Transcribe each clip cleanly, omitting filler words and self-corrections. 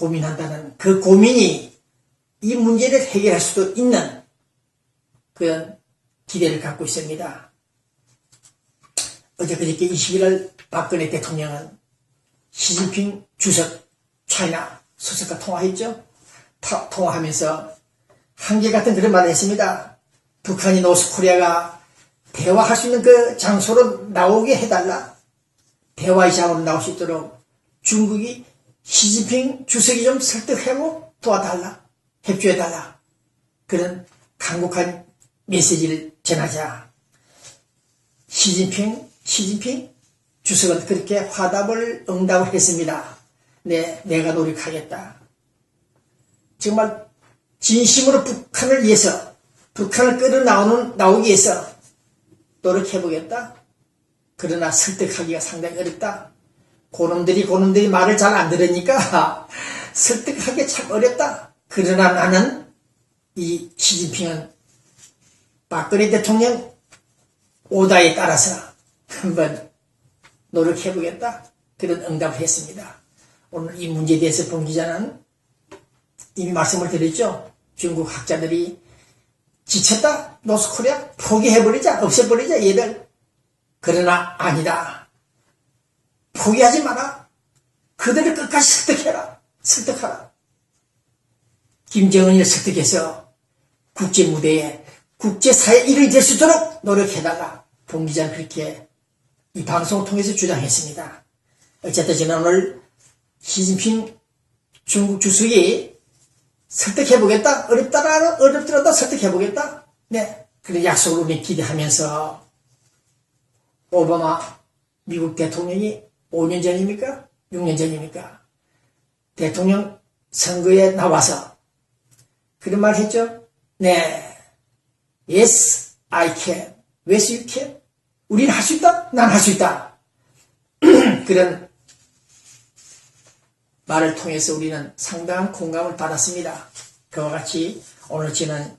고민한다는 그 고민이 이 문제를 해결할 수도 있는 그런 기대를 갖고 있습니다. 그저께 20일 박근혜 대통령은 시진핑 주석 차이나 수석과 통화했죠. 통화하면서 한결같은 그런 말을 했습니다. 북한이 노스코리아가 대화할 수 있는 그 장소로 나오게 해달라. 대화의 장으로 나올 수 있도록 중국이 시진핑 주석이 좀 설득하고 도와달라. 협조해달라. 그런 강력한 메시지를 전하자. 시진핑 주석은 그렇게 화답을 응답을 했습니다. 네, 내가 노력하겠다. 정말 진심으로 북한을 위해서, 북한을 끌어나오기 위해서 노력해보겠다. 그러나 설득하기가 상당히 어렵다. 고놈들이 말을 잘 안 들으니까 설득하기 참 어렵다. 그러나 나는 이 시진핑은 박근혜 대통령 오다에 따라서 한번 노력해보겠다. 그런 응답을 했습니다. 오늘 이 문제에 대해서 본 기자는 이미 말씀을 드렸죠. 중국 학자들이 지쳤다. 노스코리아 포기해버리자. 없애버리자. 얘들. 그러나 아니다. 포기하지 마라. 그들을 끝까지 설득해라. 설득하라. 김정은을 설득해서 국제무대에 국제사회 일이 될 수 있도록 노력해달라. 본 기자는 그렇게 이 방송을 통해서 주장했습니다. 어쨌든 저는 오늘 시진핑 중국 주석이 설득해보겠다. 어렵더라도 설득해보겠다. 네. 그런 약속을 우리 기대하면서 오바마 미국 대통령이 5년 전입니까? 6년 전입니까? 대통령 선거에 나와서 그런 말 했죠? 네. Yes, I can. Yes, you can. 우리는 할 수 있다? 난 할 수 있다. 그런 말을 통해서 우리는 상당한 공감을 받았습니다. 그와 같이 오늘 저는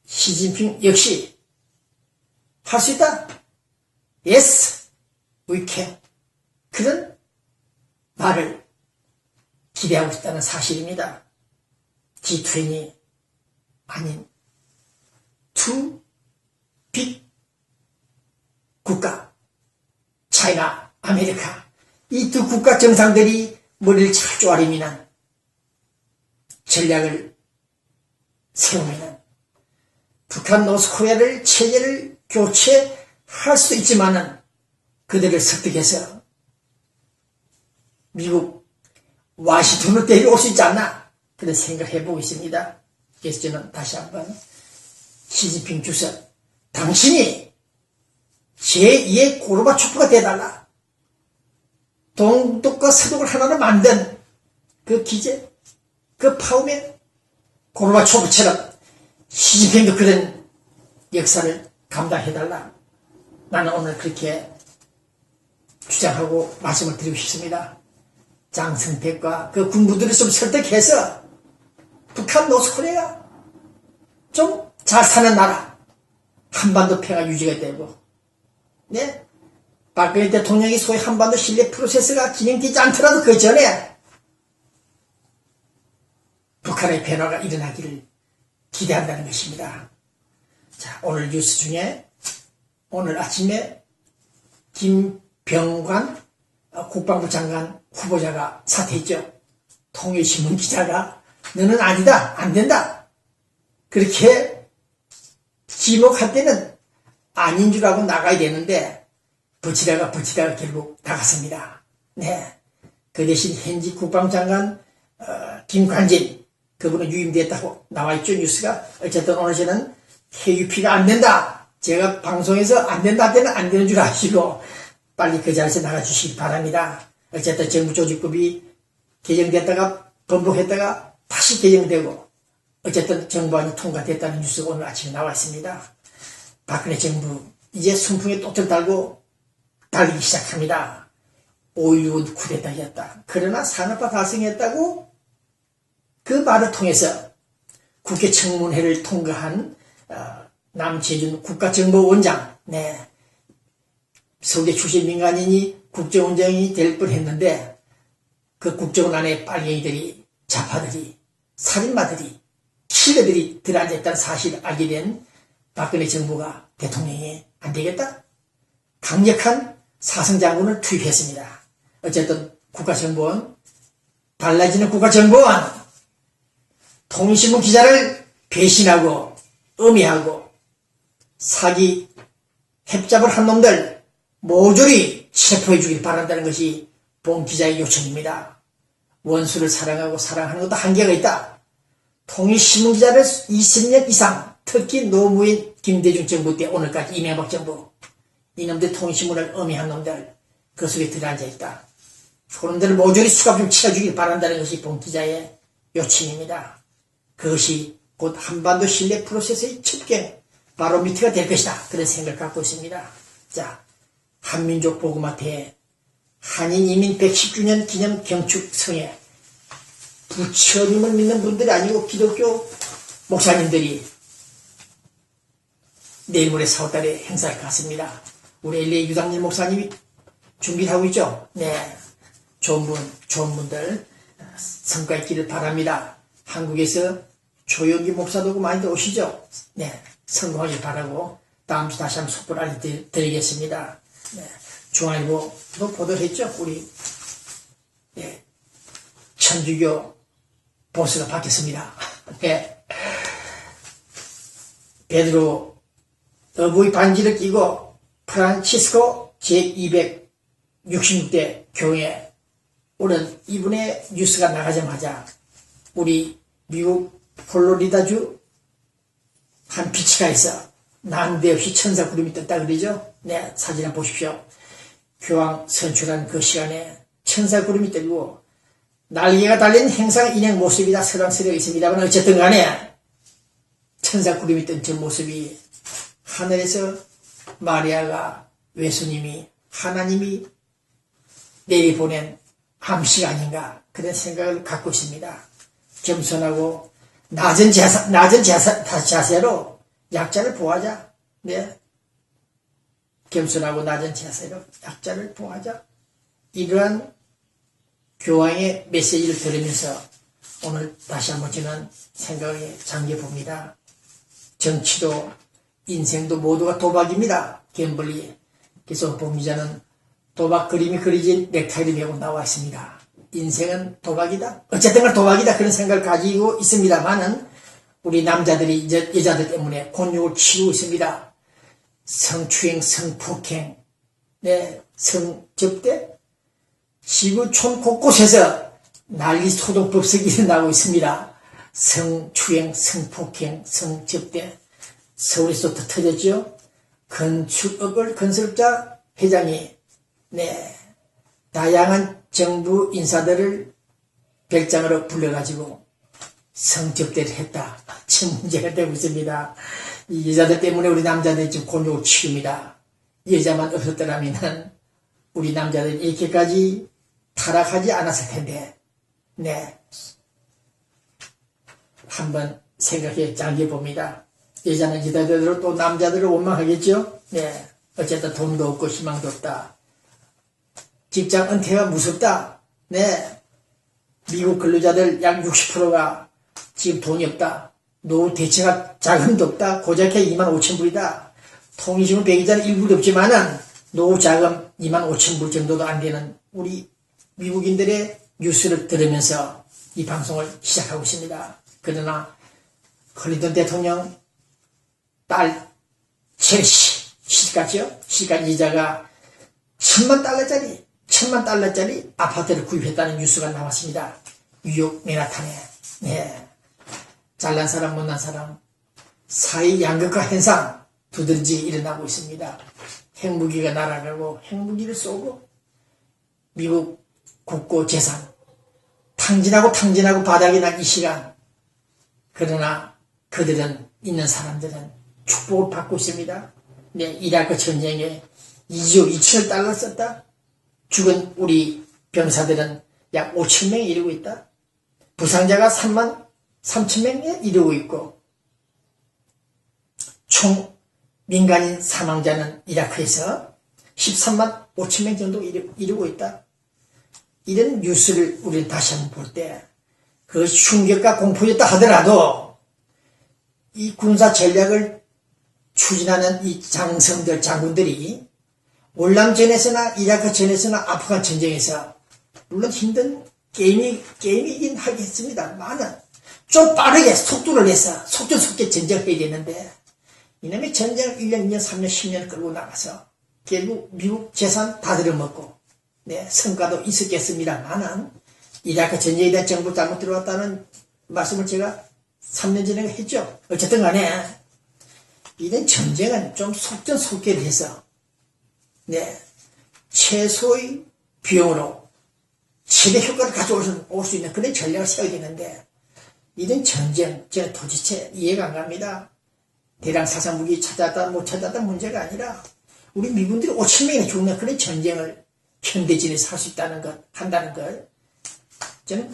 시진핑 역시 할 수 있다. Yes, we can. 그런 말을 기대하고 있다는 사실입니다. G20 아닌 two big 국가, 차이나, 아메리카, 이 두 국가 정상들이 머리를 잘 쪼아리미는 전략을 세우면 북한 노스코리아를 체제를 교체할 수도 있지만은 그들을 설득해서 미국 와싱턴으로 데려올 수 있지 않나 그런 생각을 해보고 있습니다. 그래서 저는 다시 한번 시진핑 주석 당신이 제2의 고르바초프가 되달라. 동독과 서독을 하나로 만든 그 기제, 그 파우맨, 고르바초프처럼 시진핑도 그런 역사를 감당해달라. 나는 오늘 그렇게 주장하고 말씀을 드리고 싶습니다. 장성택과 그 군부들을 좀 설득해서 북한 노스코리아가 좀 잘 사는 나라, 한반도 평화 유지가 되고, 네? 박근혜 대통령이 소위 한반도 신뢰 프로세스가 진행되지 않더라도 그 전에 북한의 변화가 일어나기를 기대한다는 것입니다. 자, 오늘 뉴스 중에 오늘 아침에 김병관 국방부 장관 후보자가 사퇴했죠. 통일신문 기자가 너는 아니다, 안 된다. 그렇게 지목할 때는 아닌 줄 알고 나가야 되는데 버티다가 결국 나갔습니다. 네. 그 대신 현직 국방장관 김관진 그분은 유임됐다고 나와있죠. 뉴스가. 어쨌든 오늘 저는 KUP가 안 된다. 제가 방송에서 안 된다 할 때는 안 되는 줄 아시고 빨리 그 자리에서 나가주시기 바랍니다. 어쨌든 정부 조직법이 개정됐다가 번복했다가 다시 개정되고 어쨌든 정부안이 통과됐다는 뉴스가 오늘 아침에 나와 있습니다. 박근혜 정부 이제 순풍에 또들 달고 달리기 시작합니다. 5.16은 쿠데타였다. 그러나 산업화 달성했다고 그 말을 통해서 국회 청문회를 통과한 남재준 국가정보원장, 네, 서울대 출신 민간인이 국정원장이 될 뻔했는데 그 국정원 안에 빨갱이들이 좌파들이, 살인마들이, 킬러들이 들어앉아있다는 사실을 알게 된 박근혜 정부가 대통령이 안 되겠다? 강력한 사성장군을 투입했습니다. 어쨌든 국가정보원, 달라지는 국가정보원, 통신문 기자를 배신하고 음해하고 사기 협잡을 한 놈들 모조리 체포해 주길 바란다는 것이 본 기자의 요청입니다. 원수를 사랑하고 사랑하는 것도 한계가 있다. 통일신문 기자를 20년 이상, 특히 노무현 김대중 정부 때 오늘까지 이명박 정부, 이놈들 통일신문을 음해한 놈들 그 속에 들어앉아 있다. 그놈들을 모조리 수갑 좀 치워주길 바란다는 것이 본 기자의 요청입니다. 그것이 곧 한반도 신뢰 프로세스의 첩경 바로미터가 될 것이다. 그런 생각을 갖고 있습니다. 자, 한민족 보고마태에 한인 이민 110주년 기념 경축성에 부처님을 믿는 분들이 아니고 기독교 목사님들이 내일 모레 4월달에 행사를 갖습니다. 우리 LA 유당일 목사님이 준비를 하고 있죠. 네, 좋은 분들 성과 있기를 바랍니다. 한국에서 조영기 목사도 많이들 오시죠. 네, 성공하길 바라고 다음 주 다시 한번 속보를 알려드리겠습니다. 네, 중앙일보도 보도를 했죠. 우리 네, 천주교 보스가 바뀌었습니다. 네, 베드로 어부의 반지를 끼고 프란치스코 제266대 교회 오늘 이분의 뉴스가 나가자마자 우리 미국 플로리다주 한 비치가에서 난데없이 천사 구름이 떴다 그러죠. 네, 사진 한번 보십시오. 교황 선출한 그 시간에 천사 구름이 뜨고 날개가 달린 행상 인행 모습이 다 서랑서려 있습니다만 어쨌든 간에 천사 구름이 뜬 저 모습이 하늘에서 마리아가 외수님이 하나님이 내리보낸 암시가 아닌가 그런 생각을 갖고 있습니다. 겸손하고 낮은 자세로 약자를 보호하자. 네. 겸손하고 낮은 자세로 약자를 보호하자. 이러한 교황의 메시지를 들으면서 오늘 다시 한번 저는 생각에 잠겨 봅니다. 정치도 인생도 모두가 도박입니다. 갬블리. 그래서 본 기자는 도박 그림이 그려진 넥타이를 메고 나와 있습니다. 인생은 도박이다. 어쨌든 간 도박이다. 그런 생각을 가지고 있습니다만은 우리 남자들이 여자들 때문에 곤욕을 치르고 있습니다. 성추행, 성폭행, 네, 성접대, 지구촌 곳곳에서 난리 소동법석이 일어나고 있습니다. 성추행, 성폭행, 성접대, 서울에서부터 터졌죠. 건축업을 건설자 회장이 네, 다양한 정부 인사들을 별장으로 불러가지고 성접대를 했다. 참 문제가 되고 있습니다. 이 여자들 때문에 우리 남자들이 지금 곤욕을 치릅니다. 여자만 없었더라면 우리 남자들이 이렇게까지 타락하지 않았을 텐데, 네. 한번 생각해 잠겨 봅니다. 여자는 여자대로 또 남자들을 원망하겠죠? 네. 어쨌든 돈도 없고 희망도 없다. 직장 은퇴가 무섭다. 네. 미국 근로자들 약 60%가 지금 돈이 없다. 노후 대체가 자금도 없다. 고작해 25,000불이다. 통일신문 배기자는 일부도 없지만은 노후 자금 25,000불 정도도 안 되는 우리 미국인들의 뉴스를 들으면서 이 방송을 시작하고 있습니다. 그러나 클린턴 대통령 딸 첼시 시집갔죠? 시집간 이자가 $10,000,000짜리 아파트를 구입했다는 뉴스가 나왔습니다. 뉴욕 맨하탄에. 네. 잘난 사람 못난 사람 사회 양극화 현상 두드러지 일어나고 있습니다. 핵무기가 날아가고 핵무기를 쏘고 미국 국고 재산 탕진하고 바닥이 난 이 시간 그러나 그들은 있는 사람들은 축복을 받고 있습니다. 네, 이라크 전쟁에 2조 2천억 달러 썼다. 죽은 우리 병사들은 약 5,000명에 이르고 있다. 부상자가 33,000명에 이르고 있고 총 민간인 사망자는 이라크에서 135,000명 정도 이르고 있다. 이런 뉴스를 우리는 다시 한번 볼 때 그 충격과 공포였다 하더라도 이 군사 전략을 추진하는 이 장성들, 장군들이 월남전에서나 이라크 전에서나 아프간 전쟁에서 물론 힘든 게임이긴 하겠습니다만은 좀 빠르게 속도를 내서 속전속결 전쟁을 해야 되는데 이놈의 전쟁을 1년, 2년, 3년, 10년 끌고 나가서 결국 미국 재산 다 들어먹고 성과도 있었겠습니다만은 이라크 전쟁에 대한 정보 잘못 들어왔다는 말씀을 제가 3년 전에 했죠. 어쨌든 간에 이런 전쟁은 좀 속전속결해서 최소의 비용으로 최대 효과를 가져올 수 있는 그런 전략을 세워야 되는데 이런 전쟁 저는 도대체 이해가 안 갑니다. 대량 사상 무기 찾았다 못 찾았다 문제가 아니라 우리 미군들이 5천 명이나 죽는 그런 전쟁을 현대진에서 할 수 있다는 것, 한다는 걸 저는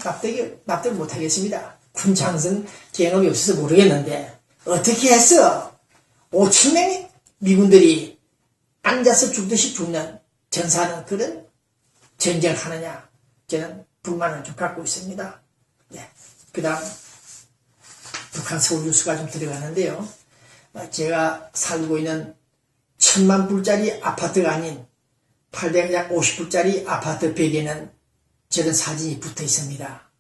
납득을 못하겠습니다. 군 장성 경험이 없어서 모르겠는데 어떻게 해서 5천 명의 미군들이 앉아서 죽듯이 죽는 전사하는 그런 전쟁을 하느냐 저는 불만을 좀 갖고 있습니다. 그 다음 북한 서울 뉴스가 좀 들어가는데요. 제가 살고 있는 1,000만 불짜리 아파트가 아닌 850불짜리 아파트 벽에는 저런 사진이 붙어 있습니다.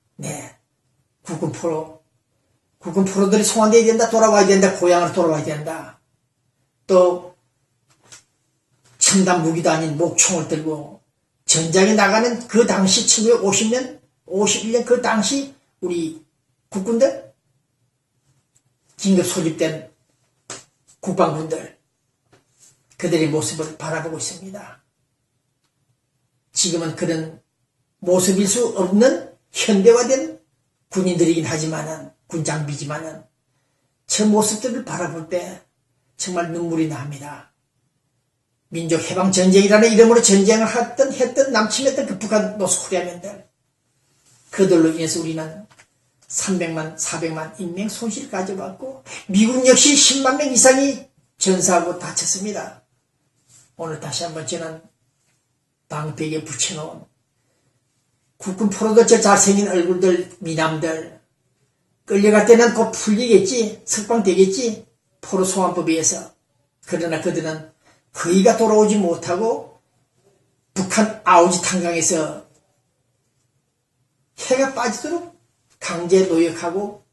국군포로들이 송환되어야 된다, 돌아와야 된다, 고향으로 돌아와야 된다. 또 첨단 무기도 아닌 목총을 들고 전장에 나가는 그 당시 1950년, 51년 그 당시 우리 국군들, 긴급 소집된 국방군들, 그들의 모습을 바라보고 있습니다. 지금은 그런 모습일 수 없는 현대화된 군인들이긴 하지만은, 군장비지만은, 저 모습들을 바라볼 때 정말 눈물이 납니다. 민족해방전쟁이라는 이름으로 전쟁을 했던 남침했던 그 북한 노스코리아면들, 그들로 인해서 우리는 300만, 400만 인명 손실 가져봤고 미군 역시 10만 명 이상이 전사하고 다쳤습니다. 오늘 다시 한번 저는 방벽에 붙여놓은 국군 포로들 저 잘생긴 얼굴들, 미남들 끌려갈 때는 곧 풀리겠지, 석방되겠지, 포로 소환법에 의해서. 그러나 그들은 거의가 돌아오지 못하고 북한 아오지 탄강에서 해가 빠지도록 강제 노역하고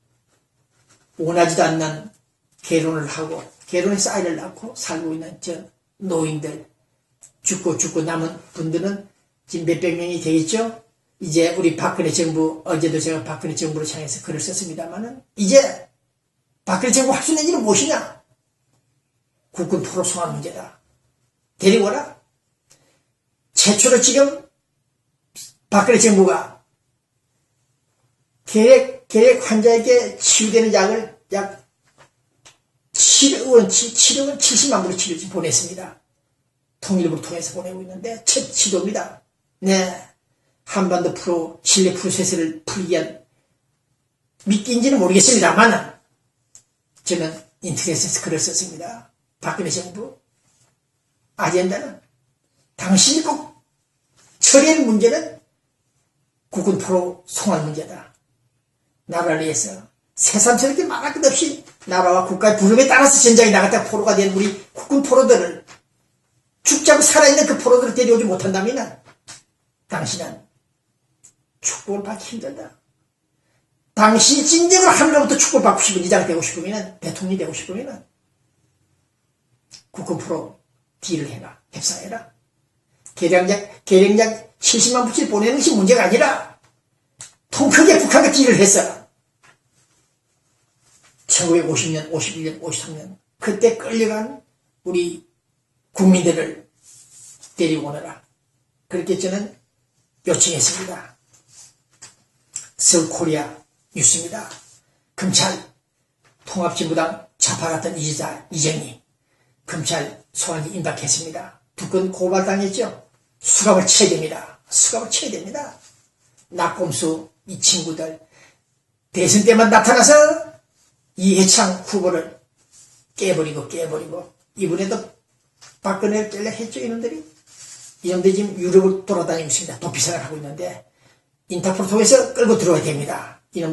원하지도 않는 결혼을 하고 결혼해서 아이를 낳고 살고 있는 저 노인들, 죽고 남은 분들은 지금 몇백 명이 되겠죠. 이제 우리 박근혜 정부, 어제도 제가 박근혜 정부를 향해서 글을 썼습니다만은 이제 박근혜 정부 할 수 있는 일은 무엇이냐? 국군 포로 송환 문제다. 데리고 와라. 최초로 지금 박근혜 정부가 계획 환자에게 치유되는 약을 약 7억 70만 불을 치료지 보냈습니다. 통일부를 통해서 보내고 있는데 첫 시도입니다. 한반도 신뢰 프로세스를 풀기 위한 미끼인지는 모르겠습니다만 저는 인터넷에서 글을 썼습니다. 박근혜 정부 아젠다는 당신이 꼭 처리할 문제는 국군 포로 송환 문제다. 나라를 위해서 새삼스럽게 말할 것 없이 나라와 국가의 부름에 따라서 전장에 나갔다 포로가 된 우리 국군 포로들을 죽자고 살아있는 그 포로들을 데려오지 못한다면 당신은 축복을 받기 힘들다. 당신이 진정으로 하늘로부터 축복을 받고 싶은 이장 되고 싶으면, 대통령이 되고 싶으면 국군 포로 딜을 해라. 협상해라. 계량약 70만 불씩 보내는 것이 문제가 아니라 통 크게 북한과 딜을 했어. 1950년, 51년, 53년 그때 끌려간 우리 국민들을 데리고 오너라. 그렇게 저는 요청했습니다. 서울코리아 뉴스입니다. 검찰 통합진보당 좌파 같은 이정희 검찰 소환이 임박했습니다. 두 건 고발당했죠. 수갑을 쳐야 됩니다. 수갑을 쳐야 됩니다. 낙곰수 이 친구들 대선 때만 나타나서 이해창 후보를 깨버리고 이번에도 박근혜를 떼려했죠. 이놈들이 지금 유럽을 돌아다니고 있습니다. 도피 생활을 하고 있는데 인터폴 통해서 끌고 들어와야 됩니다.